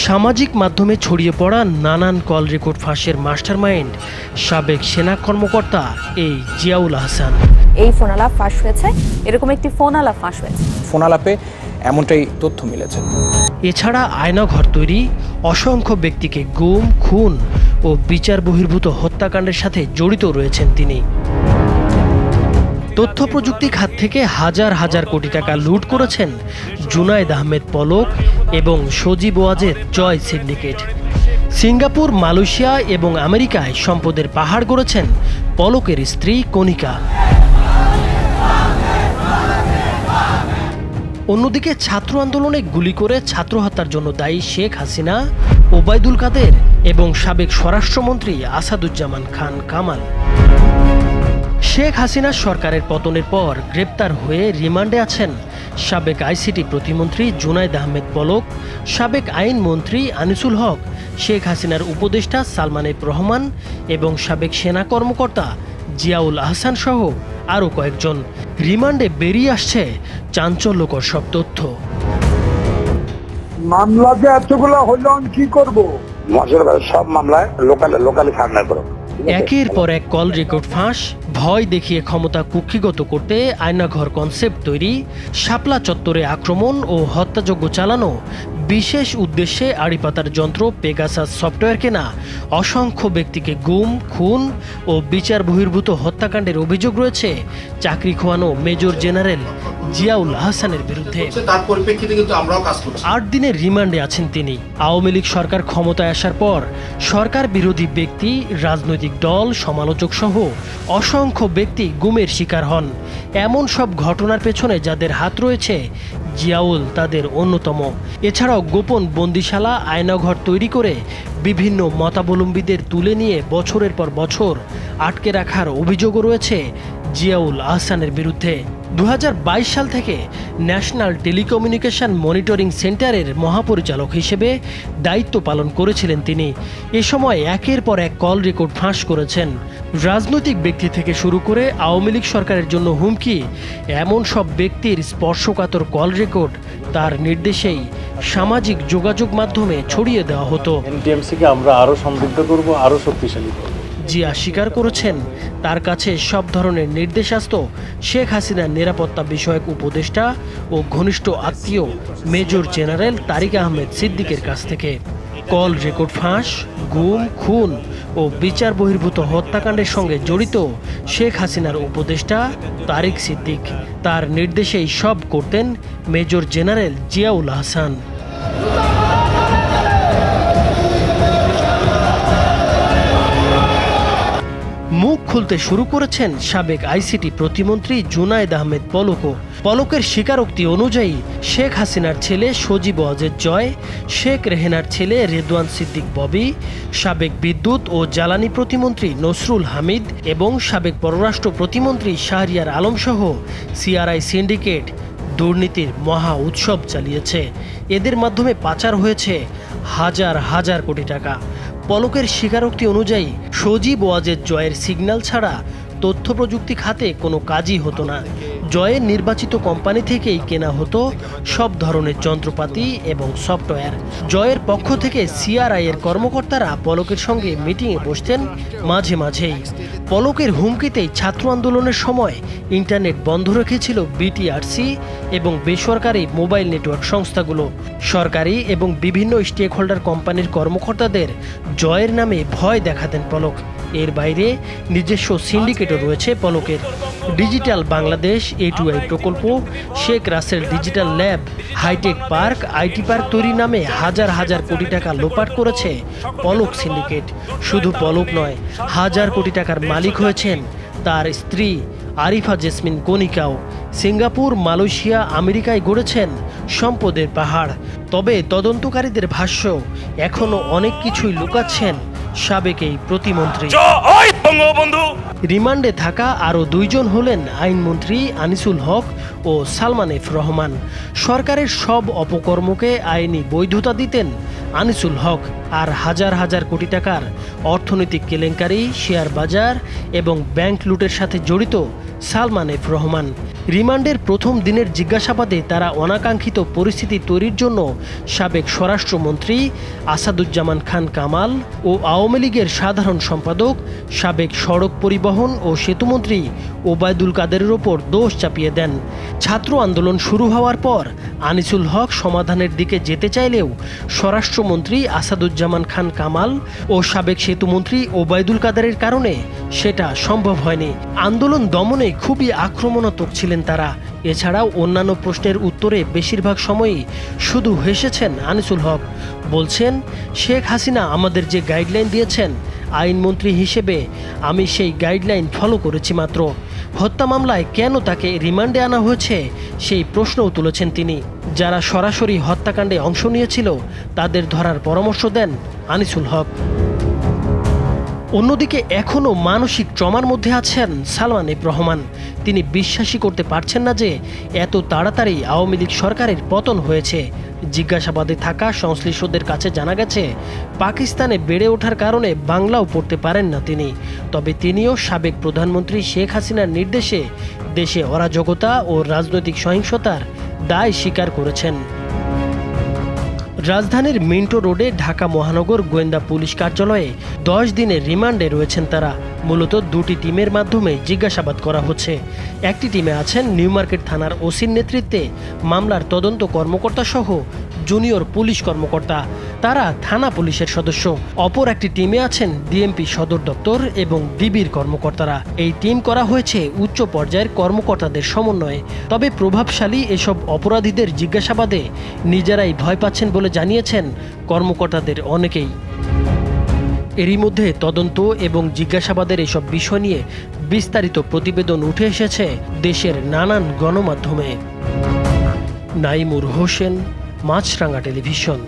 সামাজিক মাধ্যমে ছড়িয়ে পড়া নানান কল রেকর্ড ফাঁসের মাস্টারমাইন্ড সাবেক সেনা কর্মকর্তা এই জিয়াউল আহসান। এই ফোন আলাপ ফাঁস হয়েছে, এরকম একটি ফোন আলাপ ফাঁস হয়েছে। ফোন আলাপে এমনটাই তথ্য মিলেছে। এছাড়া আয়নাঘর তৈরি, অসংখ্য ব্যক্তিকে গুম, খুন ও বিচার বহির্ভূত হত্যাকাণ্ডের সাথে জড়িত রয়েছেন তিনি। তথ্য প্রযুক্তি খাত থেকে হাজার হাজার কোটি টাকা লুট করেছেন জুনায়েদ আহমেদ পলক এবং Sajeeb Wazed Joy syndicate. Singapore, Malaysia এবং আমেরিকায় সম্পদের পাহাড় গড়েছেন পলকের স্ত্রী কণিকা। অন্যদিকে ছাত্র আন্দোলনে গুলি করে ছাত্র হত্যার জন্য দায়ী শেখ হাসিনা, ওবায়দুল কাদের এবং সাবেক স্বরাষ্ট্রমন্ত্রী আসাদুজ্জামান খান কামাল। শেখ হাসিনা সরকারের পতনের পর গ্রেপ্তার হয়ে রিমান্ডে আছেন সাবেক আইসিটি প্রতিমন্ত্রী জুনায়েদ আহমেদ পলক, সাবেক আইনমন্ত্রী আনিসুল হক, শেখ হাসিনার উপদেষ্টা সালমান এফ রহমান এবং সাবেক সেনা কর্মকর্তা জিয়াউল আহসান সহ আরও কয়েকজন। রিমান্ডে বেরিয়ে আসছে চাঞ্চল্যকর সব তথ্য। মামলা যে এতগুলো হইল কি করবো? সব মামলায় লোকালি সার্নার করো। একের পর এক কল রেকর্ড ফাঁস, ভয় দেখিয়ে ক্ষমতা কুক্ষিগত করতে আয়নাঘর কনসেপ্ট তৈরি, শাপলা চত্বরে আক্রমণ ও হত্যাযজ্ঞ চালানো, বিশেষ উদ্দেশ্যে আড়িপাতার যন্ত্র পেগাসাস সফটওয়্যার কেনা, অসংখ্য ব্যক্তিকে গুম, খুন ও বিচার বহির্ভূত হত্যাকাণ্ডের অভিযোগ রয়েছে চাকরি খোয়ানো মেজর জেনারেল জিয়াউল আহসানের বিরুদ্ধে। 8 দিনের রিমান্ডে আছেন তিনি। আওয়ামী লীগ সরকার ক্ষমতায় আসার পর সরকার বিরোধী ব্যক্তি, রাজনৈতিক দল, সমালোচক সহ অসংখ্য ব্যক্তি গুমের শিকার হন। এমন সব ঘটনার পেছনে যাদের হাত রয়েছে, জিয়াউল তাদের অন্যতম। এছাড়াও গোপন বন্দিশালা, আয়নাঘর তৈরি করে বিভিন্ন মতাবলম্বীদের তুলে নিয়ে বছরের পর বছর আটকে রাখার অভিযোগও রয়েছে জিয়াউল আহসানের বিরুদ্ধে। 2022 সাল থেকে ন্যাশনাল টেলিকমিউনিকেশন মনিটরিং সেন্টারের মহাপরিচালক হিসেবে দায়িত্ব পালন করেছিলেন তিনি। এ সময় একের পর এক কল রেকর্ড ফাঁস করেছেন। রাজনৈতিক ব্যক্তি থেকে শুরু করে আওয়ামী লীগ সরকারের জন্য হুমকি, এমন সব ব্যক্তির স্পর্শকাতর কল রেকর্ড তার নির্দেশেই সামাজিক যোগাযোগ মাধ্যমে ছড়িয়ে দেওয়া হতো। এনটিএমসিকে আমরা আরও সমৃদ্ধ করব, আরও শক্তিশালী করব। জিয়া স্বীকার করেছেন তার কাছে সব ধরনের নির্দেশ আসত শেখ হাসিনার নিরাপত্তা বিষয়ক উপদেষ্টা ও ঘনিষ্ঠ আত্মীয় মেজর জেনারেল তারিক আহমেদ সিদ্দিকের কাছ থেকে। কল রেকর্ড ফাঁস, গুম, খুন ও বিচার বহির্ভূত হত্যাকাণ্ডের সঙ্গে জড়িত শেখ হাসিনার উপদেষ্টা তারিক সিদ্দিক। তার নির্দেশেই সব করতেন মেজর জেনারেল জিয়াউল আহসান। মুখ খুলতে শুরু করেছেন সাবেক আইসিটি প্রতিমন্ত্রী জুনায়েদ আহমেদ পলকও। পলকের স্বীকারোক্তি অনুযায়ী শেখ হাসিনার ছেলে সজীব ওয়াজেদ জয়, শেখ রেহেনার ছেলে রেদওয়ান সিদ্দিক ববি, সাবেক বিদ্যুৎ ও জ্বালানি প্রতিমন্ত্রী নসরুল হামিদ এবং সাবেক পররাষ্ট্র প্রতিমন্ত্রী শাহরিয়ার আলম সহ সিআরআই সিন্ডিকেট দুর্নীতির মহা উৎসব চালিয়েছে। এদের মাধ্যমে পাচার হয়েছে হাজার হাজার কোটি টাকা। পলকের স্বীকারোক্তি অনুযায়ী সজীব ওয়াজেদ জয়ের সিগন্যাল ছাড়া তথ্য প্রযুক্তি খাতে কোনো কাজই হতো না। জয়ের নির্বাচিত কোম্পানি থেকেই কেনা হতো সব ধরনের যন্ত্রপাতি এবং সফটওয়্যার। জয়ের পক্ষ থেকে সিআরআই এর কর্মকর্তারা পলকের সঙ্গে মিটিংয়ে বসতেন মাঝে মাঝেই। পলকের হুমকিতেই ছাত্র আন্দোলনের সময় ইন্টারনেট বন্ধ রেখেছিল বিটিআরসি এবং বেসরকারি মোবাইল নেটওয়ার্ক সংস্থাগুলো। সরকারি এবং বিভিন্ন স্টেক হোল্ডার কোম্পানির কর্মকর্তাদের জয়ের নামে ভয় দেখাতেন পলক। এর বাইরে নিজস্ব সিন্ডিকেটও রয়েছে পলকের। ডিজিটাল বাংলাদেশ, A2I প্রকল্প, Sheikh Russel digital lab, hi tech park, IT park তৈরির নামে হাজার হাজার কোটি টাকা লোপাট করেছে পলক সিন্ডিকেট। শুধু পলক নয়, হাজার কোটি টাকার মালিক হয়েছেন তার স্ত্রী আরিফা জেসমিন কণিকাও। সিঙ্গাপুর, মালয়েশিয়া, আমেরিকায় গড়েছেন সম্পদের পাহাড়। তবে তদন্তকারীদের ভাষ্য, এখনও অনেক কিছুই লুকাচ্ছেন সাবেক এই প্রতিমন্ত্রী। রিমান্ডে থাকা আরও 2 জন হলেন আইনমন্ত্রী আনিসুল হক ও সালমান এফ রহমান। সরকারের সব অপকর্মকে আইনি বৈধতা দিতেন আনিসুল হক। আর হাজার হাজার কোটি টাকার অর্থনৈতিক কেলেঙ্কারি, শেয়ার বাজার এবং ব্যাংক লুটের সাথে জড়িত সালমান এফ রহমান। রিমান্ডের প্রথম দিনের জিজ্ঞাসাবাদে তারা অনাকাঙ্ক্ষিত পরিস্থিতি তৈরির জন্য সাবেক স্বরাষ্ট্রমন্ত্রী আসাদুজ্জামান খান কামাল ও আওয়ামী লীগের সাধারণ সম্পাদক সাবেক সড়ক পরিবহন ও সেতুমন্ত্রী ওবায়দুল কাদেরের ওপর দোষ চাপিয়ে দেন। ছাত্র আন্দোলন শুরু হওয়ার পর আনিসুল হক সমাধানের দিকে যেতে চাইলেও স্বরাষ্ট্রমন্ত্রী আসাদুজ্জামান খান কামাল ও সাবেক সেতুমন্ত্রী ওবায়দুল কাদেরের কারণে সেটা সম্ভব হয়নি। আন্দোলন দমনে খুবই আক্রমণাত্মক ছিলেন তারা। এছাড়াও অন্যান্য প্রশ্নের উত্তরে বেশিরভাগ সময়ই শুধু হেসেছেন আনিসুল হক। বলছেন, শেখ হাসিনা আমাদের যে গাইডলাইন দিয়েছেন, আইনমন্ত্রী হিসেবে আমি সেই গাইডলাইন ফলো করেছি মাত্র। হত্যা মামলায় কেন তাকে রিমান্ডে আনা হয়েছে সেই প্রশ্নও তুলেছেন তিনি। যারা সরাসরি হত্যাকাণ্ডে অংশ নিয়েছিল তাদের ধরার পরামর্শ দেন আনিসুল হক। অন্যদিকে এখনও মানসিক ট্রমার মধ্যে আছেন সালমান এফ রহমান। তিনি বিশ্বাসই করতে পারছেন না যে এত তাড়াতাড়ি আওয়ামী লীগ সরকারের পতন হয়েছে। জিজ্ঞাসাবাদে থাকা সংশ্লিষ্টদের কাছে জানা গেছে, পাকিস্তানে বেড়ে ওঠার কারণে বাংলাও পড়তে পারেন না তিনি। তবে তিনিও সাবেক প্রধানমন্ত্রী শেখ হাসিনার নির্দেশে দেশে অরাজকতা ও রাজনৈতিক সহিংসতার দায় স্বীকার করেছেন। রাজধানীর মিন্টো রোডে ঢাকা মহানগর গোয়েন্দা পুলিশ কার্যালয়ে 10 দিনের রিমান্ডে রয়েছেন তারা। মূলত দুটি টিমের মাধ্যমে জিজ্ঞাসাবাদ করা হচ্ছে। একটি টিমে আছেন নিউ মার্কেট থানার ওসির নেতৃত্বে মামলার তদন্ত কর্মকর্তা সহ জুনিয়র পুলিশ কর্মকর্তা, তারা থানা পুলিশের সদস্য। অপর একটি টিমে আছেন ডিএমপি সদর দপ্তর এবং ডিবির কর্মকর্তারা। এই টিম করা হয়েছে উচ্চ পর্যায়ের কর্মকর্তাদের সমন্বয়ে। তবে প্রভাবশালী এসব অপরাধীদের জিজ্ঞাসাবাদে নিজেরাই ভয় পাচ্ছেন বলে জানিয়েছেন কর্মকর্তাদের অনেকেই। এরই মধ্যে তদন্ত এবং জিজ্ঞাসাবাদের এসব বিষয় নিয়ে বিস্তারিত প্রতিবেদন উঠে এসেছে দেশের নানান গণমাধ্যমে। নাইমুর হোসেন, মাছরাঙা টেলিভিশন।